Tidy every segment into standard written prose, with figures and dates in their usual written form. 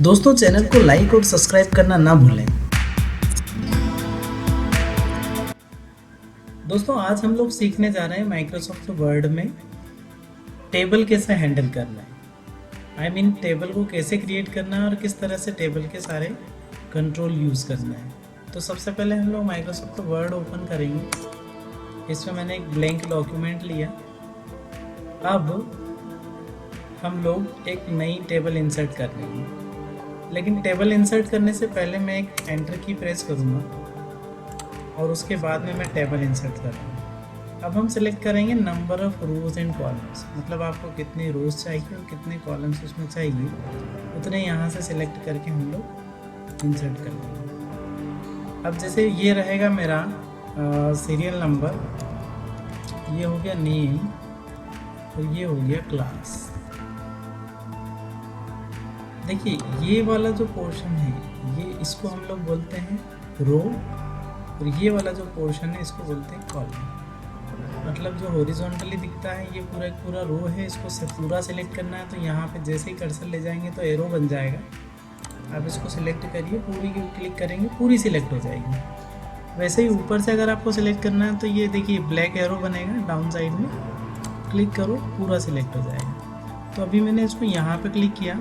दोस्तों चैनल को लाइक और सब्सक्राइब करना ना भूलें। दोस्तों आज हम लोग सीखने जा रहे हैं माइक्रोसॉफ्ट वर्ड में टेबल कैसे हैंडल करना है। टेबल को कैसे क्रिएट करना है और किस तरह से टेबल के सारे कंट्रोल यूज़ करना है। तो सबसे पहले हम लोग माइक्रोसॉफ्ट वर्ड ओपन करेंगे। इसमें मैंने एक ब्लैंक डॉक्यूमेंट लिया। अब हम लोग एक नई टेबल इंसर्ट कर लेंगे, लेकिन टेबल इंसर्ट करने से पहले मैं एक एंटर की प्रेस करूँगा और उसके बाद में मैं टेबल इंसर्ट करूँगा। अब हम सिलेक्ट करेंगे number of rows and columns, मतलब आपको कितने रोज़ चाहिए और कितने कॉलम्स उसमें चाहिए उतने यहाँ से सिलेक्ट करके हम लोग इंसर्ट कर लेंगे। अब जैसे ये रहेगा मेरा सीरियल नंबर, ये हो गया नेम और ये हो गया क्लास। देखिए ये वाला जो पोर्शन है ये इसको हम लोग बोलते हैं रो, और ये वाला जो पोर्शन है इसको बोलते हैं कॉलम। मतलब जो हॉरिजॉन्टली दिखता है ये पूरा एक पूरा रो है, इसको पूरा सिलेक्ट करना है। तो यहाँ पे जैसे ही कर्सर ले जाएंगे तो एरो बन जाएगा। आप इसको सिलेक्ट करिए, पूरी क्लिक करेंगे पूरी सिलेक्ट हो जाएगी। वैसे ही ऊपर से अगर आपको सिलेक्ट करना है तो ये देखिए ब्लैक एरो बनेगा डाउन साइड में, क्लिक करो पूरा सिलेक्ट हो जाएगा। तो अभी मैंने इसको यहाँ पे क्लिक किया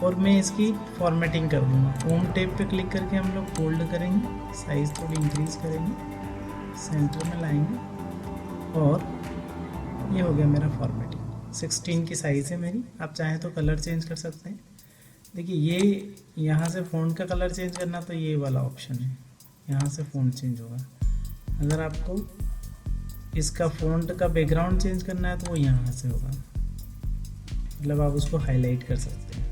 और मैं इसकी फॉर्मेटिंग कर दूँगा। होम टैब पे क्लिक करके हम लोग फोल्ड करेंगे, साइज़ थोड़ी इंक्रीज़ करेंगे, सेंटर में लाएंगे और ये हो गया मेरा फॉर्मेटिंग। 16 की साइज़ है मेरी। आप चाहें तो कलर चेंज कर सकते हैं। देखिए ये यहाँ से फ़ॉन्ट का कलर चेंज करना तो ये वाला ऑप्शन है, यहाँ से फ़ॉन्ट चेंज होगा। अगर आपको इसका फ़ॉन्ट का बैकग्राउंड चेंज करना है तो वो यहाँ से होगा, मतलब आप उसको हाईलाइट कर सकते हैं।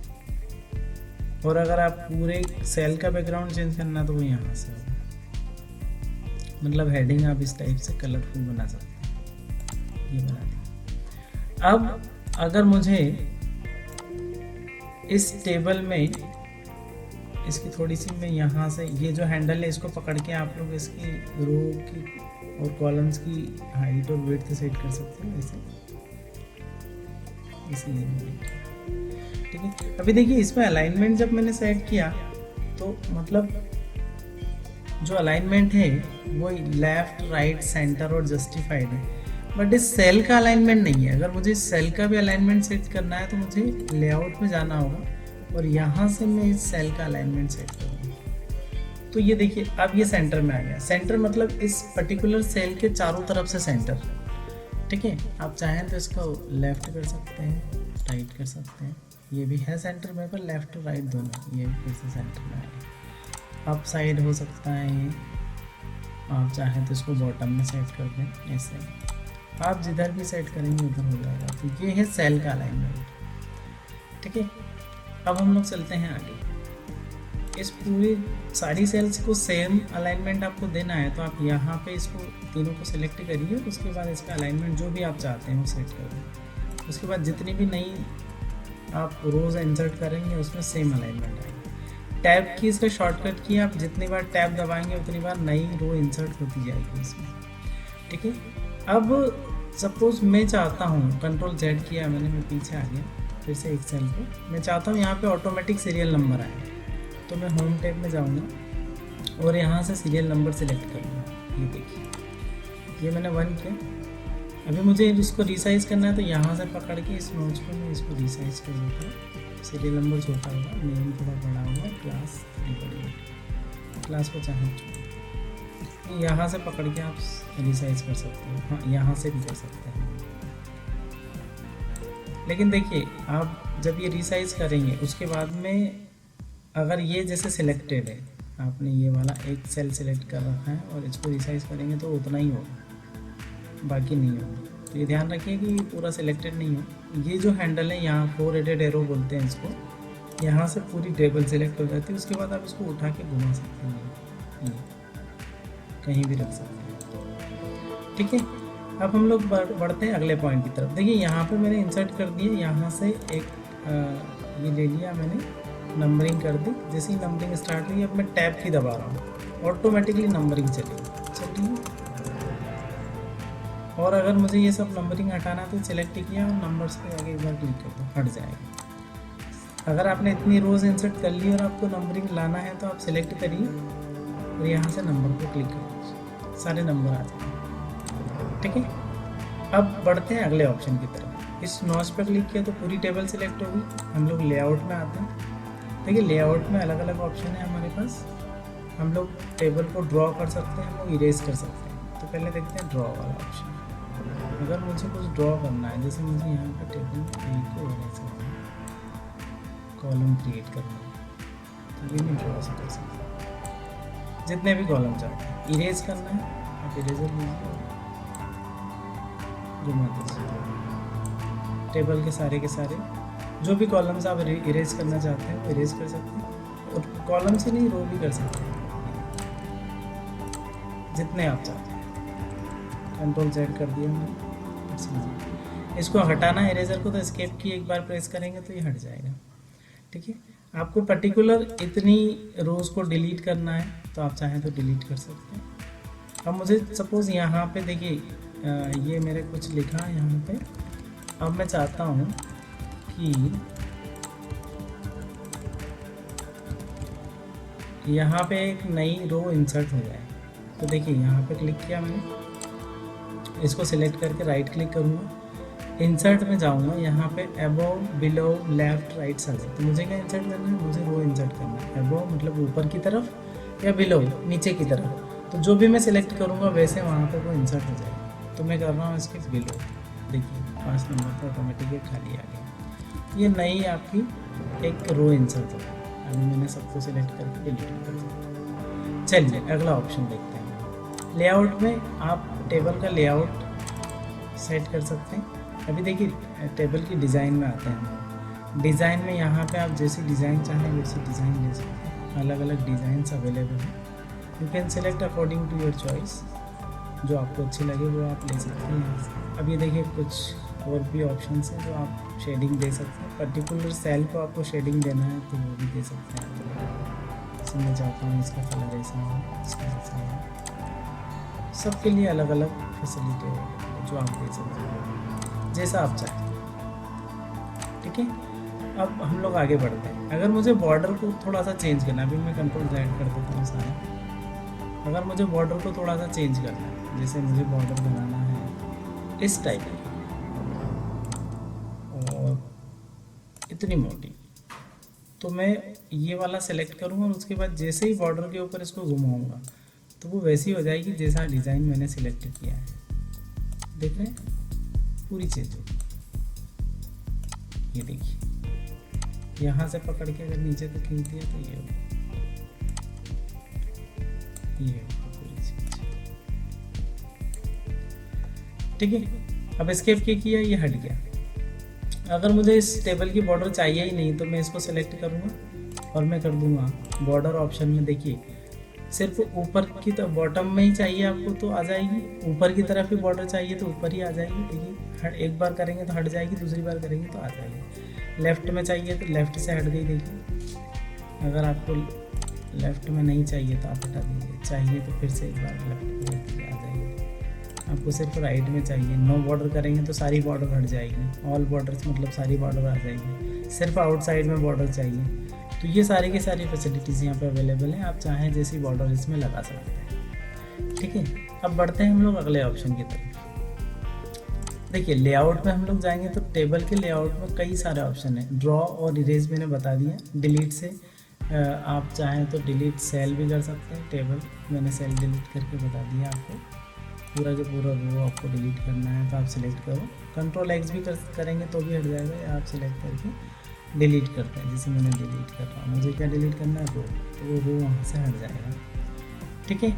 और अगर आप पूरे सेल का बैकग्राउंड चेंज करना तो वो यहाँ से होगा, मतलब हेडिंग आप इस टाइप से कलरफुल बना सकते हैं। ये बना दिया। अब अगर मुझे इस टेबल में इसकी थोड़ी सी मैं यहाँ से ये जो हैंडल है इसको पकड़ के आप लोग इसकी रो की और कॉलम्स की हाइट और विड्थ सेट कर सकते हैं ऐसे, इसलिए ठीक है। अभी देखिए इसमें अलाइनमेंट जब मैंने सेट किया तो मतलब जो अलाइनमेंट है वो लेफ्ट राइट सेंटर और जस्टिफाइड है, बट इस सेल का अलाइनमेंट नहीं है। अगर मुझे इस सेल का भी अलाइनमेंट सेट करना है तो मुझे लेआउट में जाना होगा और यहाँ से मैं इस सेल का अलाइनमेंट सेट करूँगा। तो ये देखिए अब ये सेंटर में आ गया। सेंटर मतलब इस पर्टिकुलर सेल के चारों तरफ से सेंटर, ठीक है। आप चाहें तो इसको लेफ्ट कर सकते हैं, राइट कर सकते हैं। ये भी है सेंटर में, पर लेफ्ट और राइट दोनों, ये फिर से सेंटर में आएगा। अप साइड हो सकता है ये, आप चाहें तो इसको बॉटम में सेट कर दें ऐसे। आप जिधर भी सेट करेंगे उधर हो जाएगा। तो ये है सेल का अलाइनमेंट, ठीक है। अब हम लोग चलते हैं आगे। इस पूरी सारी सेल्स को सेम अलाइनमेंट आपको देना है तो आप यहाँ पे इसको तीनों को सिलेक्ट करिए, उसके बाद इसका अलाइनमेंट जो भी आप चाहते हैं वो सेट कर दें। उसके बाद जितनी भी नई आप रोज़ इंसर्ट करेंगे उसमें सेम अलाइनमेंट आएगा। टैब की इसका शॉर्टकट की आप जितनी बार टैब दबाएंगे उतनी बार नई रो इंसर्ट होती जाएगी इसमें, ठीक है। अब सपोज़ मैं चाहता हूँ, कंट्रोल जेड किया मैंने, मैं पीछे आ गया फिर से एक सेल पे। मैं चाहता हूँ यहाँ पे ऑटोमेटिक सीरियल नंबर आए, तो मैं होम टैब में जाऊँगा और यहाँ से सीरियल नंबर सेलेक्ट करूँगा। ये देखिए ये मैंने 1 किया। अभी मुझे इसको रिसाइज़ करना है तो यहाँ से पकड़ के इस नोच को मैं इसको रिसाइज़ कर देता हूँ। सीरियल नंबर छोटा होगा, नेम थोड़ा बड़ा होगा, क्लास थोड़ी बड़ी होगी। क्लास को चाहें यहाँ से पकड़ के आप रिसाइज़ कर सकते हैं, हाँ यहाँ से भी कर सकते हैं। लेकिन देखिए आप जब ये रिसाइज़ करेंगे उसके बाद में अगर ये जैसे सिलेक्टेड है, आपने ये वाला एक सेल सिलेक्ट कर रखा है और इसको रिसाइज़ करेंगे तो उतना ही होगा, बाकी नहीं होगा। तो ये ध्यान रखिए कि पूरा सिलेक्टेड नहीं हो। ये जो हैंडल है यहाँ 4 हेडेड एरो बोलते हैं इसको, यहाँ से पूरी टेबल सिलेक्ट हो जाती है। उसके बाद आप इसको उठा के घुमा सकते हैं, कहीं भी रख सकते हैं, ठीक है। अब हम लोग बढ़ते हैं अगले पॉइंट की तरफ। देखिए यहाँ पे मैंने इंसर्ट कर दिया, यहाँ से एक ये ले लिया मैंने, नंबरिंग कर दी। जैसे ही नंबरिंग स्टार्ट हुई अब मैं टैब की दबा रहा हूँ, ऑटोमेटिकली नंबरिंग चलिए। और अगर मुझे ये सब नंबरिंग हटाना तो सिलेक्ट किया और नंबर्स पे आगे एक बार क्लिक कर दो, हट जाएगा। अगर आपने इतनी रोज़ इंसर्ट कर ली और आपको नंबरिंग लाना है तो आप सिलेक्ट करिए और यहाँ से नंबर को क्लिक करिए, सारे नंबर आ जाएंगे। ठीक है, अब बढ़ते हैं अगले ऑप्शन की तरफ। इस नॉच पर क्लिक किया तो पूरी टेबल सिलेक्ट होगी। हम लोग लेआउट में आते हैं। देखिए लेआउट में अलग अलग ऑप्शन है हमारे पास। हम लोग टेबल को ड्रॉ कर सकते हैं, वो इरेज कर सकते हैं। तो पहले देखते हैं ड्रॉ वाला ऑप्शन। अगर मुझे कुछ ड्रॉ करना है, जैसे मुझे यहाँ पर टेबल ए को इरेज करना है, कॉलम क्रिएट करना है, तो ये नहीं ड्रॉ से कर सकते। जितने भी कॉलम चाहते हैं इरेज करना है, आप इरेजर लीजिए, घुमा दीजिए। टेबल के सारे जो भी कॉलम्स आप इरेज करना चाहते हैं वो इरेज कर सकते हैं। और कॉलम से नहीं, रो भी कर सकते हैं, जितने आप चाहते हैं। कंट्रोल Z कर दिया हमने। इसको हटाना है इरेजर को, तो एस्केप की एक बार प्रेस करेंगे तो ये हट जाएगा। ठीक है, आपको पर्टिकुलर इतनी रोज को डिलीट करना है तो आप चाहें तो डिलीट कर सकते हैं। अब मुझे सपोज यहाँ पे देखिए ये मेरे कुछ लिखा है यहाँ पे। अब मैं चाहता हूँ कि यहाँ पे एक नई रो इंसर्ट हो जाए। तो देखिए यहाँ पे क्लिक किया मैंने, इसको सिलेक्ट करके राइट क्लिक करूँगा, इंसर्ट में जाऊँगा, यहाँ पे above, below, left, right side. तो मुझे क्या इंसर्ट करना है, मुझे रो इंसर्ट करना है। अबोव मतलब ऊपर की तरफ या बिलो नीचे की तरफ। तो जो भी मैं सिलेक्ट करूँगा वैसे वहाँ पे वो इंसर्ट हो जाएगा। तो मैं कर रहा हूँ इसके बिलो। देखिए 5 नंबर पर ऑटोमेटिक खाली आ गया। ये नई आपकी एक रो इंसर्ट हो। अभी मैंने सबको सिलेक्ट करके डिलीट कर दिया। चलिए अगला ऑप्शन देखते हैं। लेआउट में आप टेबल का लेआउट सेट कर सकते हैं। अभी देखिए टेबल की डिज़ाइन में आते हैं। डिज़ाइन में यहाँ पे आप जैसी डिज़ाइन चाहें वैसी डिज़ाइन ले सकते हैं। अलग अलग डिज़ाइंस अवेलेबल हैं। You can select according to your choice, जो आपको अच्छी लगे वो आप ले सकते हैं। अब ये देखिए कुछ और भी ऑप्शंस हैं जो आप शेडिंग दे सकते हैं। पर्टिकुलर सेल को आपको शेडिंग देना है तो वो भी दे सकते हैं। जैसे मैं चाहता हूँ इसका कलर ऐसा हो, इसका ऐसा हो। सबके लिए अलग अलग फैसिलिटी है जो आप दे सकते हैं, जैसा आप चाहें। ठीक है, अब हम लोग आगे बढ़ते हैं। अगर मुझे बॉर्डर को थोड़ा सा चेंज करना है, अभी मैं कंट्रोल Z कर देता हूँ सारा। अगर मुझे बॉर्डर को थोड़ा सा चेंज करना है, जैसे मुझे बॉर्डर बनाना है इस टाइप की और इतनी मोटी, तो मैं ये वाला सेलेक्ट करूँगा और उसके बाद जैसे ही बॉर्डर के ऊपर इसको घुमाऊँगा तो वो वैसी हो जाएगी जैसा डिज़ाइन मैंने सिलेक्ट किया है। देख रहे हैं, पूरी चेंज होगी। ये देखिए, यहाँ से पकड़ के अगर नीचे तक खींच दिया तो ये होगा, ये पूरी चीज। ठीक है, अब एस्केप किया, ये हट गया। अगर मुझे इस टेबल की बॉर्डर चाहिए ही नहीं तो मैं इसको सेलेक्ट करूँगा और मैं कर दूँगा बॉर्डर ऑप्शन में। देखिए सिर्फ ऊपर की तरफ, बॉटम में ही चाहिए आपको तो आ जाएगी, ऊपर की तरफ ही बॉर्डर चाहिए तो ऊपर ही आ जाएगी। देखिए एक बार करेंगे तो हट जाएगी, दूसरी बार करेंगे तो आ जाएगी। लेफ़्ट में चाहिए तो लेफ़्ट से हट गई। देखिए अगर आपको लेफ़्ट में नहीं चाहिए तो आप हटा दीजिए, चाहिए तो फिर से एक बार लेफ़्ट में आ जाएगी। आपको सिर्फ राइट में चाहिए, नो बॉर्डर करेंगे तो सारी बॉर्डर हट जाएगी। ऑल बॉर्डर्स मतलब सारी बॉर्डर आ जाएगी। सिर्फ आउटसाइड में बॉर्डर चाहिए तो ये सारी की सारी फैसिलिटीज़ यहाँ पे अवेलेबल हैं। आप चाहें जैसी बॉर्डर इसमें लगा सकते हैं। ठीक है, अब बढ़ते हैं हम लोग अगले ऑप्शन की तरफ। देखिए लेआउट में हम लोग जाएंगे तो टेबल के लेआउट में कई सारे ऑप्शन हैं। ड्रॉ और इरेज मैंने बता दिया। डिलीट से आप चाहें तो डिलीट सेल भी कर सकते हैं। टेबल मैंने सेल डिलीट करके बता दिया आपको। पूरा के पूरा रो आपको डिलीट करना है तो आप सिलेक्ट करो। कंट्रोल X भी करेंगे तो भी हट जाएगा, या आप सिलेक्ट करके डिलीट करते हैं। जैसे मैंने डिलीट कर रहा हूँ, मुझे क्या डिलीट करना है, रो, तो वो रो वहाँ से हट जाएगा। ठीक है,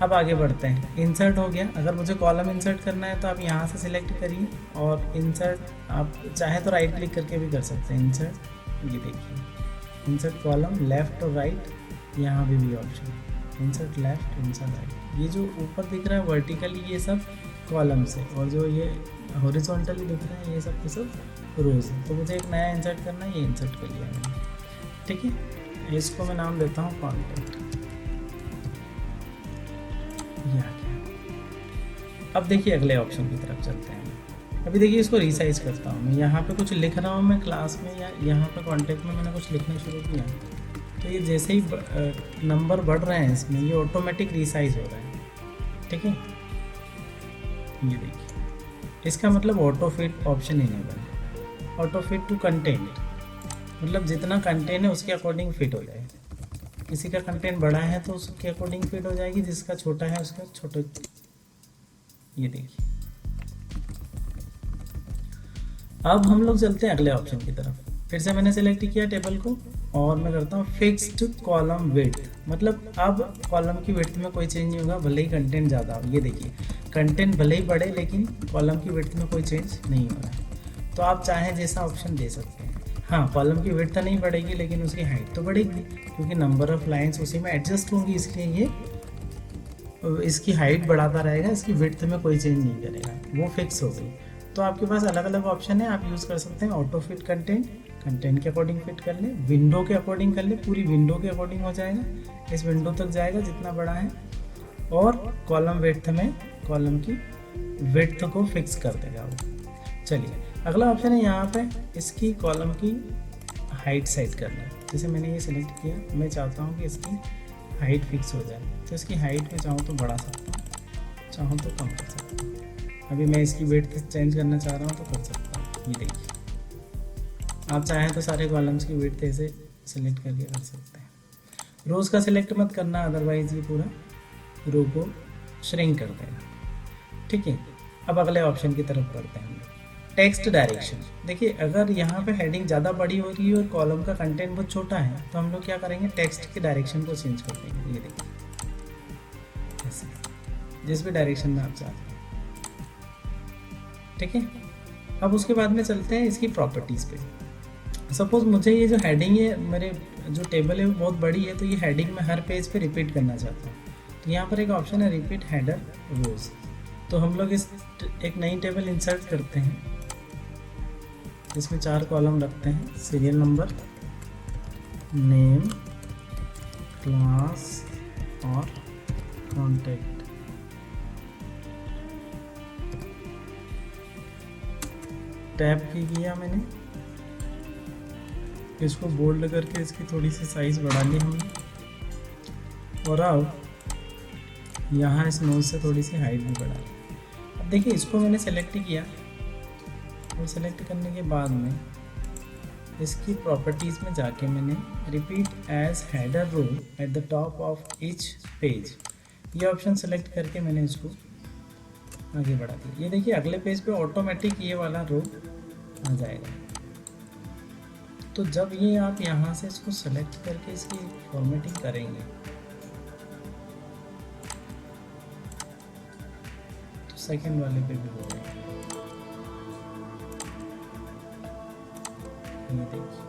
अब आगे बढ़ते हैं। इंसर्ट हो गया। अगर मुझे कॉलम इंसर्ट करना है तो आप यहाँ से सिलेक्ट करिए और इंसर्ट आप चाहे तो राइट क्लिक करके भी कर सकते हैं। इंसर्ट, ये देखिए इंसर्ट कॉलम, लेफ़्ट और राइट, यहाँ भी ऑप्शन है। Insert left, insert right. ये जो ऊपर दिख रहा है वर्टिकली ये सब कॉलम्स है, और जो ये हॉरिजॉन्टली दिख रहा है ये सब के सब रोज है। तो मुझे एक नया इंसर्ट करना है, ये इंसर्ट कर लिया मैंने। ठीक है, इसको मैं नाम देता हूँ कॉन्टेंट। ये आ गया। अब देखिए अगले ऑप्शन की तरफ चलते हैं। अभी देखिए इसको रीसाइज करता हूँ मैं, यहाँ पे कुछ लिख रहा हूँ मैं क्लास में या यहाँ पे कॉन्टेक्ट में मैंने कुछ लिखना शुरू किया, तो ये जैसे ही नंबर बढ़ रहे हैं इसमें ये ऑटोमेटिक रीसाइज हो रहा है, ठीक है। ये देखिए इसका मतलब ऑटो फिट ऑप्शन इनेबल है। ऑटो फिट टू कंटेंट मतलब जितना कंटेंट है उसके अकॉर्डिंग फिट हो जाए। किसी का कंटेंट बड़ा है तो उसके अकॉर्डिंग फिट हो जाएगी, जिसका छोटा है उसका छोटा। ये देखिए अब हम लोग चलते हैं अगले ऑप्शन की तरफ। फिर से मैंने सेलेक्ट किया टेबल को और मैं करता हूँ फिक्स्ड कॉलम विड्थ, मतलब अब कॉलम की विड्थ में कोई चेंज नहीं होगा भले ही कंटेंट ज़्यादा हो। ये देखिए कंटेंट भले ही बढ़े लेकिन कॉलम की विड्थ में कोई चेंज नहीं हो रहा है। तो आप चाहें जैसा ऑप्शन दे सकते हैं। हाँ कॉलम की विड्थ नहीं बढ़ेगी लेकिन उसकी हाइट तो बढ़ेगी, क्योंकि नंबर ऑफ लाइन्स उसी में एडजस्ट होंगी, इसलिए ये इसकी हाइट बढ़ाता रहेगा, इसकी विड्थ में कोई चेंज नहीं करेगा, वो फिक्स हो गई। तो आपके पास अलग अलग ऑप्शन है, आप यूज़ कर सकते हैं। ऑटो फिट कंटेंट के अकॉर्डिंग फिट कर ले, विंडो के अकॉर्डिंग कर ले, पूरी विंडो के अकॉर्डिंग हो जाएगा, इस विंडो तक जाएगा जितना बड़ा है, और कॉलम विड्थ में कॉलम की विड्थ को फिक्स कर देगा वो। चलिए अगला ऑप्शन है यहाँ पे इसकी कॉलम की हाइट सेट करना है। जैसे मैंने ये सिलेक्ट किया, मैं चाहता हूँ कि इसकी हाइट फिक्स हो जाए, तो इसकी हाइट में चाहूँ तो बढ़ा सकता हूँ, चाहूँ तो कम कर सकता हूँ। अभी मैं इसकी विड्थ चेंज करना चाह रहा हूँ तो कर सकता हूँ। ये देखिए आप चाहें तो सारे कॉलम्स की विड्थ ऐसे सिलेक्ट करके कर सकते हैं। रोज़ का सिलेक्ट मत करना, अदरवाइज ये पूरा रो को श्रिंक कर देगा, ठीक है। अब अगले ऑप्शन की तरफ बढ़ते हैं। टेक्स्ट डायरेक्शन, देखिए अगर यहाँ पे हेडिंग ज़्यादा बड़ी हो रही है और कॉलम का कंटेंट बहुत छोटा है तो हम लोग क्या करेंगे, टेक्स्ट की डायरेक्शन को चेंज कर देंगे। ये देखिए ऐसे जिस भी डायरेक्शन में आप चाहते हैं, ठीक है। अब उसके बाद में चलते हैं इसकी प्रॉपर्टीज़ पे। सपोज मुझे ये जो हेडिंग है, मेरे जो टेबल है वो बहुत बड़ी है, तो ये हेडिंग मैं हर पेज पे रिपीट करना चाहता हूँ। तो यहाँ पर एक ऑप्शन है रिपीट हेडर रोज। तो हम लोग इस एक नई टेबल इंसर्ट करते हैं, इसमें 4 कॉलम रखते हैं, सीरियल नंबर, नेम, क्लास और कॉन्टैक्ट। टैब की किया मैंने, इसको बोल्ड करके इसकी थोड़ी सी साइज बढ़ा ली हमने, और अब यहाँ इस नोज से थोड़ी सी हाइट भी बढ़ा ली। अब देखिए इसको मैंने सेलेक्ट किया, और सेलेक्ट करने के बाद में इसकी प्रॉपर्टीज़ में जाके मैंने repeat as header row at the top of each page, ये ऑप्शन सेलेक्ट करके मैंने इसको आगे बढ़ा दिया। ये देखिए अगले पेज पे ऑटोमेटिक ये वाला रो आ जाएगा। तो जब ये आप यहाँ से इसको सेलेक्ट करके इसकी फॉर्मेटिंग करेंगे तो सेकंड वाले पे भी होगा। ये देखिए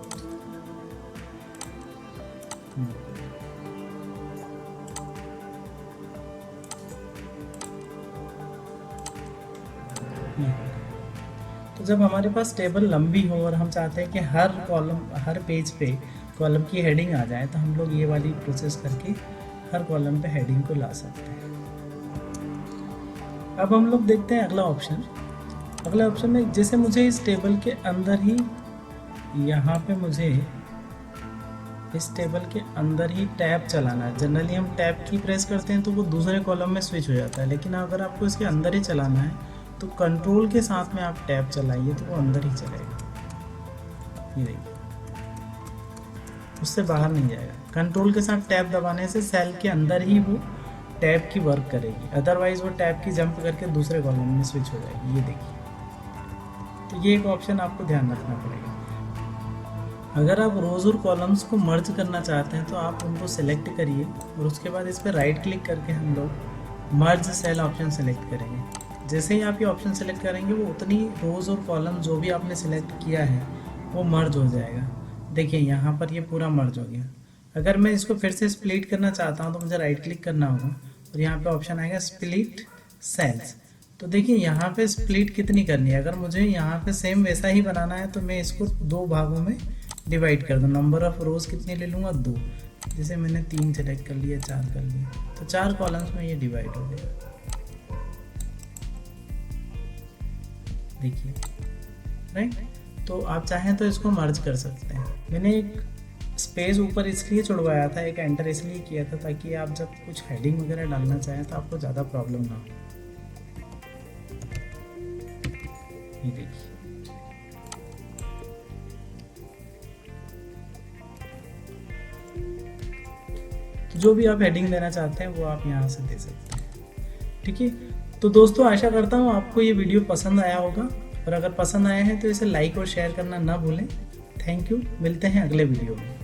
तो जब हमारे पास टेबल लंबी हो और हम चाहते हैं कि हर पेज पे कॉलम की हेडिंग आ जाए, तो हम लोग ये वाली प्रोसेस करके हर कॉलम पे हेडिंग को ला सकते हैं। अब हम लोग देखते हैं अगला ऑप्शन। अगला ऑप्शन में जैसे मुझे इस टेबल के अंदर ही, यहाँ पे मुझे इस टेबल के अंदर ही टैब चलाना है। जनरली हम टैब की प्रेस करते हैं तो वो दूसरे कॉलम में स्विच हो जाता है, लेकिन अगर आपको इसके अंदर ही चलाना है तो कंट्रोल के साथ में आप टैब चलाइए तो वो अंदर ही चलेगा। ये देखिए उससे बाहर नहीं जाएगा। कंट्रोल के साथ टैब दबाने से सेल के अंदर ही वो टैब की वर्क करेगी, अदरवाइज वो टैब की जंप करके दूसरे कॉलम में स्विच हो जाएगी। ये देखिए, तो ये एक ऑप्शन आपको ध्यान रखना पड़ेगा। अगर आप रोज और कॉलम्स को मर्ज करना चाहते हैं तो आप उनको सेलेक्ट करिए और उसके बाद इस पर राइट क्लिक करके हम लोग मर्ज सेल ऑप्शन सेलेक्ट करेंगे। जैसे ही आप ये ऑप्शन सेलेक्ट करेंगे वो उतनी रोज और कॉलम जो भी आपने सेलेक्ट किया है वो मर्ज हो जाएगा। देखिए यहाँ पर ये पूरा मर्ज हो गया। अगर मैं इसको फिर से स्प्लिट करना चाहता हूँ तो मुझे राइट क्लिक करना होगा और यहाँ पे ऑप्शन आएगा स्प्लिट सेल्स। तो देखिए यहाँ पे स्प्लिट कितनी करनी है। अगर मुझे यहाँ पे सेम वैसा ही बनाना है तो मैं इसको 2 भागों में डिवाइड कर दूँ। नंबर ऑफ रोज कितनी ले लूँगा, 2। जैसे मैंने 3 सेलेक्ट कर लिया, 4 कर लिया, तो 4 कॉलम्स में ये डिवाइड हो गया। देखिए, राइट। तो आप चाहें तो इसको मर्ज कर सकते हैं। मैंने एक स्पेस ऊपर इसलिए छुड़वाया था, एक एंटर इसलिए किया था ताकि आप जब कुछ हेडिंग वगैरह डालना चाहें तो आपको ज़्यादा प्रॉब्लम ना हो। ये देखिए, तो जो भी आप हेडिंग देना चाहते हैं वो आप यहाँ से दे सकते हैं। ठीक है, तो दोस्तों आशा करता हूँ आपको ये वीडियो पसंद आया होगा, और अगर पसंद आया है तो इसे लाइक और शेयर करना ना भूलें। थैंक यू, मिलते हैं अगले वीडियो में।